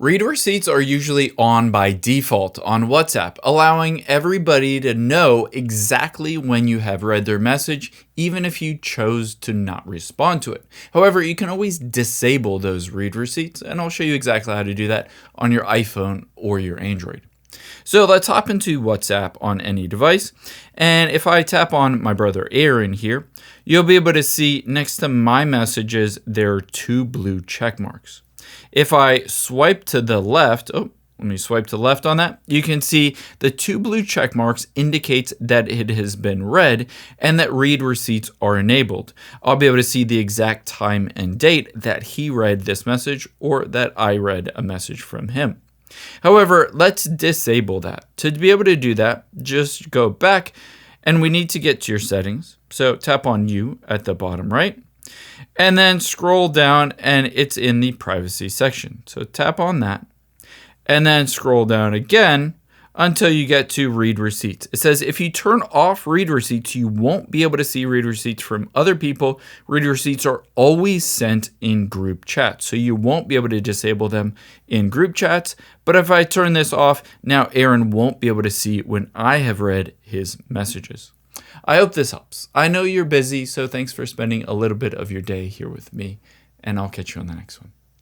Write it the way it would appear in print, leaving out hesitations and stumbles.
Read receipts are usually on by default on WhatsApp, allowing everybody to know exactly when you have read their message, even if you chose to not respond to it. However, you can always disable those read receipts, and I'll show you exactly how to do that on your iPhone or your Android. So let's hop into WhatsApp on any device. And if I tap on my brother Aaron here, you'll be able to see next to my messages, there are two blue check marks. If I swipe to the left, let me swipe to the left on that, you can see the two blue check marks indicates that it has been read and that read receipts are enabled. I'll be able to see the exact time and date that he read this message or that I read a message from him. However, let's disable that. To be able to do that, just go back and we need to get to your settings. So tap on You at the bottom right and then scroll down and it's in the privacy section. So tap on that and then scroll down again until you get to read receipts. It says if you turn off read receipts, you won't be able to see read receipts from other people. Read receipts are always sent in group chats, so you won't be able to disable them in group chats. But if I turn this off, now Aaron won't be able to see when I have read his messages. I hope this helps. I know you're busy, so thanks for spending a little bit of your day here with me, and I'll catch you on the next one.